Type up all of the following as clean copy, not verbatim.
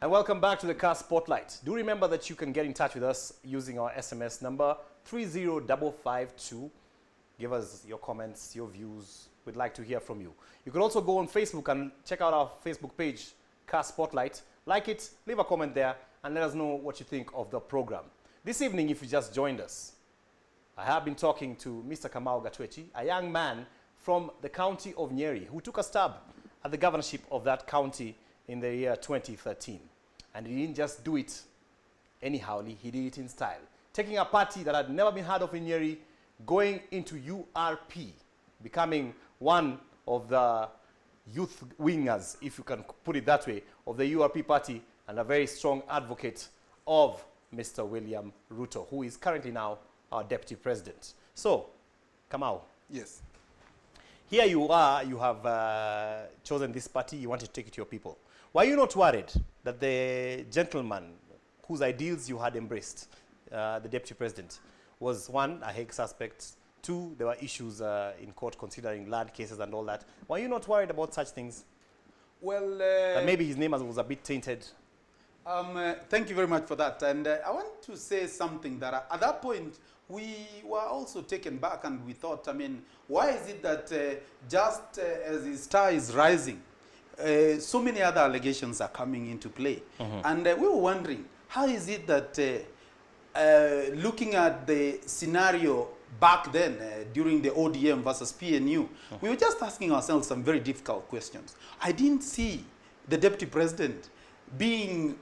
And welcome back to the KASS Spotlight. Do remember that you can get in touch with us using our SMS number 30552. Give us your comments, your views. We'd like to hear from you. You can also go on Facebook and check out our Facebook page, KASS Spotlight. Like it, leave a comment there, and let us know what you think of the program. This evening, if you just joined us, I have been talking to Mr. Kamau Gatwechi, a young man from the county of Nyeri who took a stab at the governorship of that county in the year 2013. And he didn't just do it anyhow, he did it in style. Taking a party that had never been heard of in Nyeri, going into URP, becoming one of the youth wingers, if you can put it that way, of the URP party, and a very strong advocate of Mr. William Ruto, who is currently now our deputy president. So, Kamau. Yes. Here you are, you have chosen this party, you want to take it to your people. Were you not worried that the gentleman whose ideals you had embraced, the deputy president, was one, a Hague suspect, two, there were issues in court considering land cases and all that. Were you not worried about such things? Well, that maybe his name was a bit tainted. Thank you very much for that. And I want to say something that at that point, we were also taken back and we thought, I mean, why is it that just as his star is rising, so many other allegations are coming into play? And we were wondering, how is it that looking at the scenario back then during the ODM versus PNU, we were just asking ourselves some very difficult questions. I didn't see the deputy president being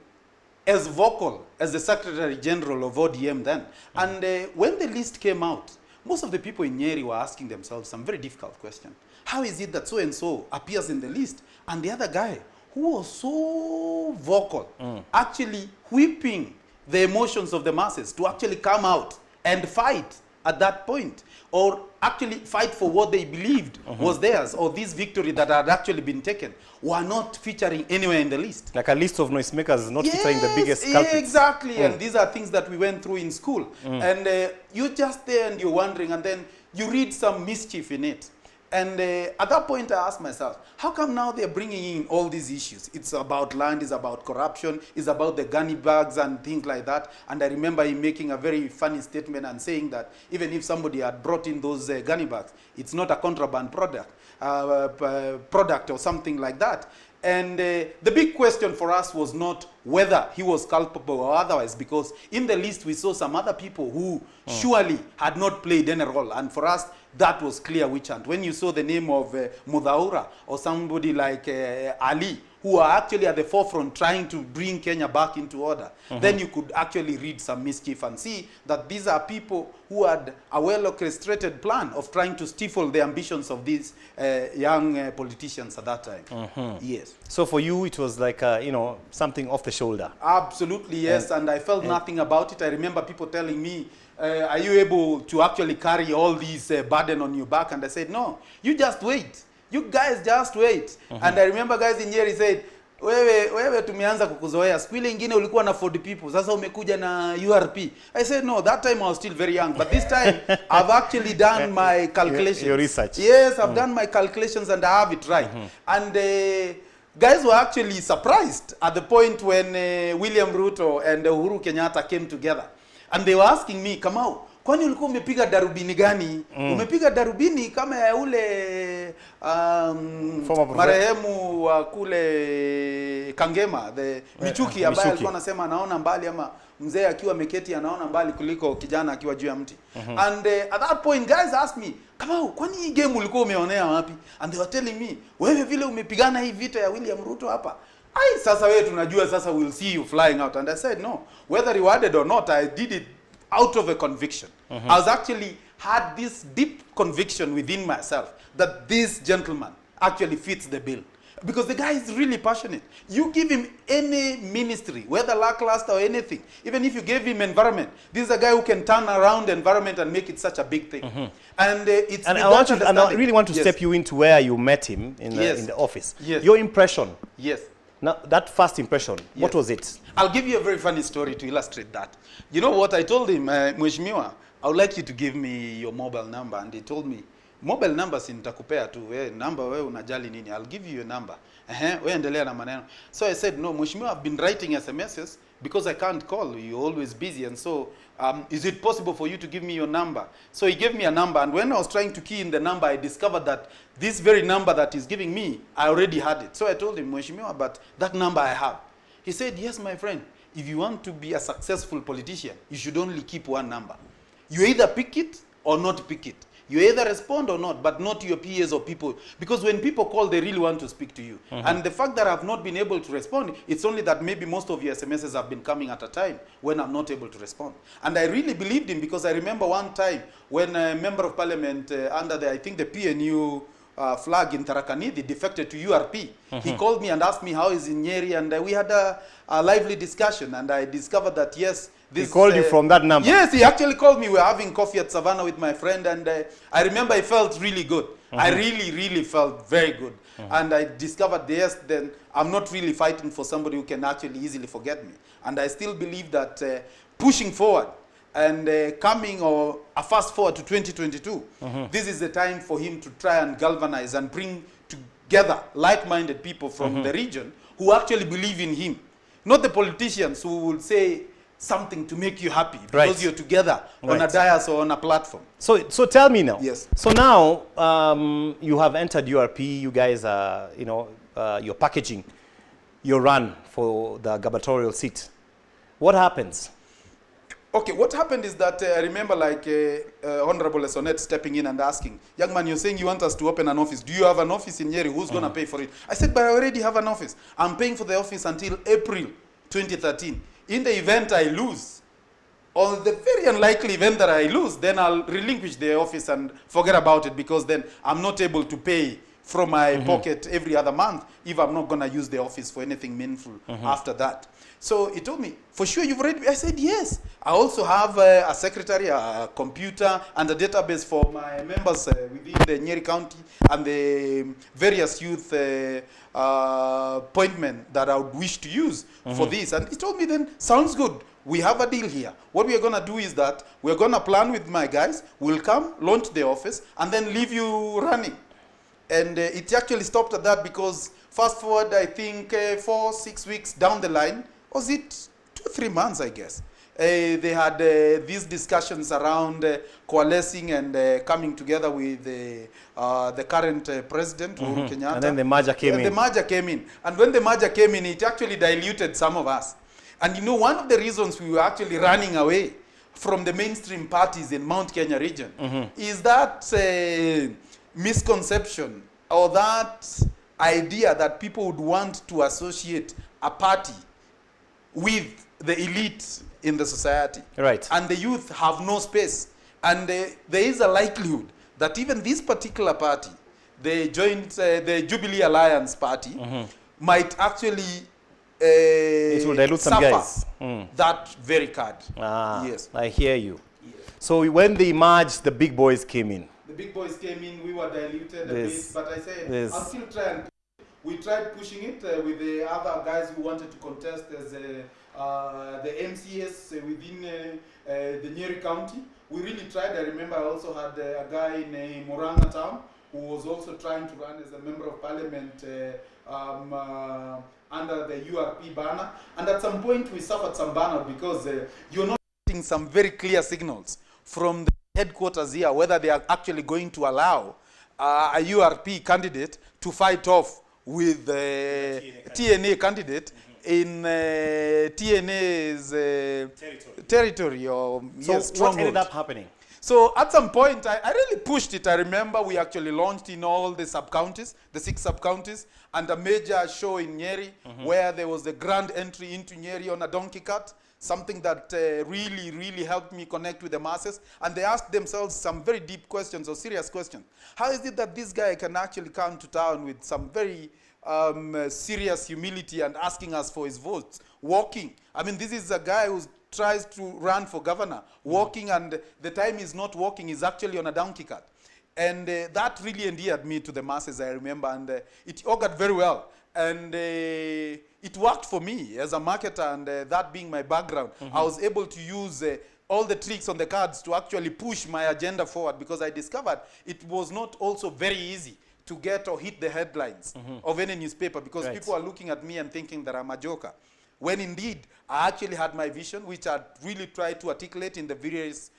as vocal as the Secretary General of ODM then. And when the list came out, most of the people in Nyeri were asking themselves some very difficult questions. How is it that so-and-so appears in the list, and the other guy, who was so vocal, actually whipping the emotions of the masses to actually come out and fight at that point, or actually fight for what they believed was theirs, or this victory that had actually been taken, were not featuring anywhere in the list. Like a list of noisemakers not featuring the biggest culprits. Exactly, and these are things that we went through in school. And you're just there and you're wondering, and then you read some mischief in it. And at that point, I asked myself, how come now they're bringing in all these issues? It's about land, it's about corruption, it's about the gunny bags and things like that. And I remember him making a very funny statement and saying that even if somebody had brought in those gunny bags, it's not a contraband product or something like that. And the big question for us was not whether he was culpable or otherwise, because in the list we saw some other people who surely had not played any role. And for us, that was clear which hand. When you saw the name of Mudaura or somebody like Ali, who are actually at the forefront trying to bring Kenya back into order, then you could actually read some mischief and see that these are people who had a well-orchestrated plan of trying to stifle the ambitions of these young politicians at that time. Yes. So for you, it was like, you know, something off the shoulder. Absolutely, yes. And I felt nothing about it. I remember people telling me, are you able to actually carry all these burden on your back? And I said, no, you just wait. You guys just wait. And I remember guys in Nyeri said, wewe tumeanza kukuzoea. Siku ile ingine ulikuwa na 40 people. Sasa umekuja na URP. I said, no, that time I was still very young. But this time, I've actually done my calculations. Your research. Yes, I've done my calculations and I have it right. And guys were actually surprised at the point when William Ruto and Uhuru Kenyatta came together. And they were asking me, Kamau, kwani ulikuwa umepiga darubini gani? Umepiga darubini kama ya ule marehemu wa kule Kangema, the Michuki ambaye alikuwa anasema anaona mbali, ama mzee akiwa ameketi anaona mbali kuliko kijana akiwa juu ya mti. And at that point guys asked me, Kamau, kwani hii game ulikuwa umeonea wapi? And they were telling me, wewe vile umepigana hii vita ya William Ruto hapa, ai sasa wewe tunajua sasa we'll see you flying out. And I said, no, whether rewarded or not, I did it out of a conviction. I was actually had this deep conviction within myself that this gentleman actually fits the bill. Because the guy is really passionate. You give him any ministry, whether lackluster or anything, even if you gave him environment, this is a guy who can turn around environment and make it such a big thing. And it's and I really want to step you into where you met him in the office. Your impression. Yes. Now, that first impression, what was it? I'll give you a very funny story to illustrate that. You know what I told him, Mheshimiwa, I would like you to give me your mobile number. And he told me, Mobile numbers nitakupea tu. Number wewe unajali nini? I'll give you a number. Wewe endelea na maneno. So I said, no, Mheshimiwa, I've been writing SMSs because I can't call. You're always busy. And so, is it possible for you to give me your number? So he gave me a number. And when I was trying to key in the number, I discovered that this very number that he's giving me, I already had it. So I told him, Mheshimiwa, but that number I have. He said, yes, my friend, if you want to be a successful politician, you should only keep one number. You either pick it or not pick it. You either respond or not, but not your peers or people. Because when people call, they really want to speak to you. And the fact that I've not been able to respond, it's only that maybe most of your SMSs have been coming at a time when I'm not able to respond. And I really believed him, because I remember one time when a member of parliament under the, I think the PNU flag in Tarakanidi defected to URP. He called me and asked me how is in Nyeri, and we had a lively discussion, and I discovered that, yes, this, he called you from that number? Yes, he actually called me. We were having coffee at Savannah with my friend, and I remember I felt really good. I really felt very good. And I discovered, yes, then I'm not really fighting for somebody who can actually easily forget me. And I still believe that pushing forward and coming or a fast forward to 2022, this is the time for him to try and galvanize and bring together like-minded people from the region who actually believe in him. Not the politicians who will say something to make you happy because you're together on a dais or on a platform. So tell me now. Yes. So now you have entered URP. You guys are, you know, you're packaging your run for the gubernatorial seat. What happens? Okay, what happened is that I remember like Honorable Sonet stepping in and asking, young man, you're saying you want us to open an office. Do you have an office in Nyeri? Who's going to pay for it? I said, but I already have an office. I'm paying for the office until April 2013. In the event I lose, or the very unlikely event that I lose, then I'll relinquish the office and forget about it, because then I'm not able to pay from my pocket every other month if I'm not going to use the office for anything meaningful after that. So he told me, for sure you've already, I said, yes. I also have a secretary, a computer, and a database for my members within the Nyeri County and the various youth appointment that I would wish to use for this. And he told me then, sounds good. We have a deal here. What we are going to do is that we're going to plan with my guys. We'll come, launch the office, and then leave you running. And it actually stopped at that, because fast forward, I think 4-6 weeks down the line, was it 2-3 months, I guess, they had these discussions around coalescing and coming together with the current president, Uhuru Kenyatta. And then the merger came in. The merger came in. And when the merger came in, it actually diluted some of us. And you know, one of the reasons we were actually running away from the mainstream parties in Mount Kenya region is that misconception, or that idea that people would want to associate a party with the elite in the society. Right. And the youth have no space. And there is a likelihood that even this particular party, the Jubilee Alliance party, might actually it will dilute some guys. That very card. Yes. I hear you. Yes. So when they merged, the big boys came in. The big boys came in, we were diluted a bit, but I said, I'll still try and we tried pushing it with the other guys who wanted to contest as the MCS within the Nyeri County. We really tried. I remember I also had a guy in Moranga town who was also trying to run as a member of parliament under the URP banner. And at some point we suffered some banner, because you're not getting some very clear signals from the headquarters here whether they are actually going to allow a URP candidate to fight off with the TNA candidate in TNA's territory or so what ended up happening? So at some point, I really pushed it. I remember we actually launched in all the sub-counties, the 6 sub-counties, and a major show in Nyeri where there was a grand entry into Nyeri on a donkey cart, something that really helped me connect with the masses. And they asked themselves some very deep questions or serious questions. How is it that this guy can actually come to town with some very serious humility and asking us for his votes, walking? I mean, this is a guy who tries to run for governor, walking, and the time he's not walking is actually on a donkey cart. And that really endeared me to the masses, I remember, and it augured very well. And it worked for me as a marketer, and that being my background, I was able to use all the tricks on the cards to actually push my agenda forward, because I discovered it was not also very easy to get or hit the headlines of any newspaper, because people are looking at me and thinking that I'm a joker. When indeed, I actually had my vision, which I really tried to articulate in the various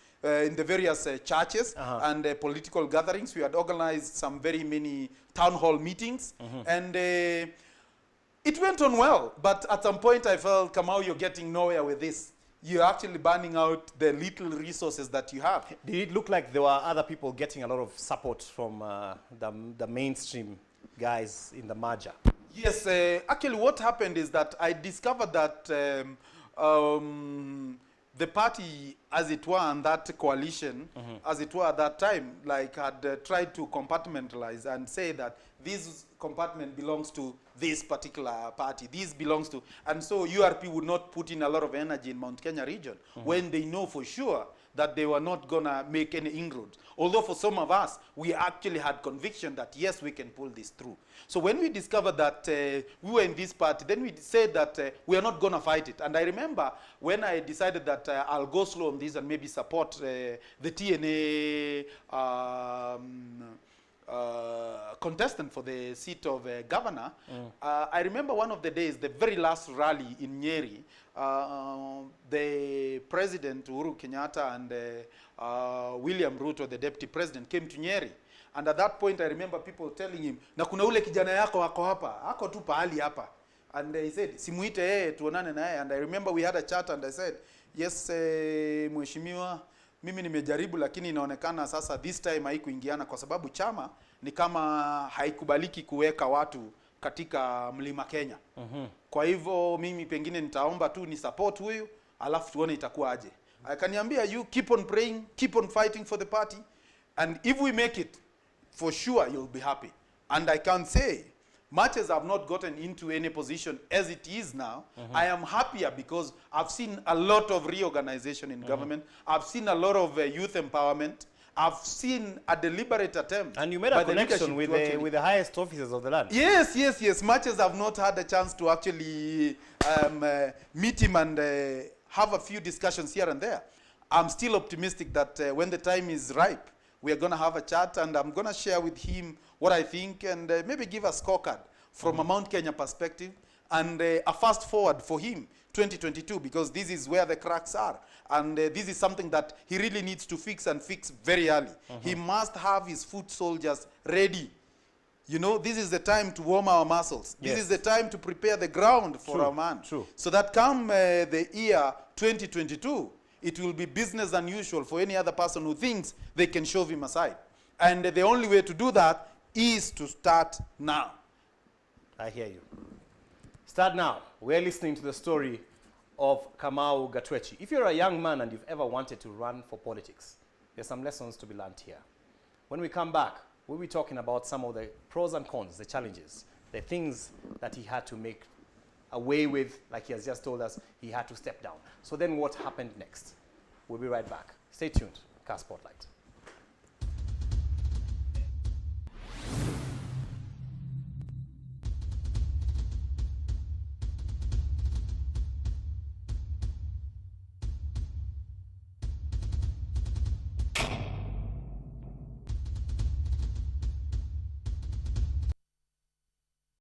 churches and political gatherings. We had organized some very many town hall meetings, and it went on well. But at some point I felt, Kamau, you're getting nowhere with this. You're actually burning out the little resources that you have. Did it look like there were other people getting a lot of support from the mainstream guys in the merger? Yes, actually what happened is that I discovered that the party, as it were, and that coalition, as it were at that time, like had tried to compartmentalize and say that this compartment belongs to this particular party, this belongs to, and so URP would not put in a lot of energy in Mount Kenya region when they know for sure that they were not gonna make any inroads. Although for some of us, we actually had conviction that yes, we can pull this through. So when we discovered that we were in this party, then we said that we are not gonna fight it. And I remember when I decided that I'll go slow on this and maybe support the TNA contestant for the seat of governor, I remember one of the days, the very last rally in Nyeri, the president, Uhuru Kenyatta, and William Ruto, the deputy president, came to Nyeri. And at that point, I remember people telling him, na kuna ule kijana yako wako hapa, ako tu pahali hapa. And he said, simuite yeye, tuonane na yeye. And I remember we had a chat and I said, yes, mheshimiwa, mimi nimejaribu lakini inaonekana sasa this time haikuingiana kwa sababu chama ni kama haikubaliki kuweka watu katika Mlima Kenya. Kwa hivyo mimi pengine nitaomba tu ni support huyu alafu tuone itakuwa aje. Akaniambia, you keep on praying, keep on fighting for the party, and if we make it, for sure you'll be happy. And I can say, much as I've not gotten into any position as it is now, I am happier because I've seen a lot of reorganization in government. I've seen a lot of youth empowerment. I've seen a deliberate attempt. And you made a connection with the highest officers of the land. Yes, yes, yes. Much as I've not had a chance to actually meet him and have a few discussions here and there, I'm still optimistic that when the time is ripe, we are going to have a chat and I'm going to share with him what I think and maybe give a scorecard from a Mount Kenya perspective and a fast forward for him, 2022, because this is where the cracks are. And this is something that he really needs to fix and fix very early. He must have his foot soldiers ready. You know, this is the time to warm our muscles. This is the time to prepare the ground for our man. So that come the year 2022, it will be business unusual for any other person who thinks they can shove him aside. And the only way to do that is to start now. I hear you. Start now. We're listening to the story of Kamau Gatwechi. If you're a young man and you've ever wanted to run for politics, there's some lessons to be learned here. When we come back, we'll be talking about some of the pros and cons, the challenges, the things that he had to make away with, like he has just told us, he had to step down. So then what happened next? We'll be right back. Stay tuned. KASS Spotlight.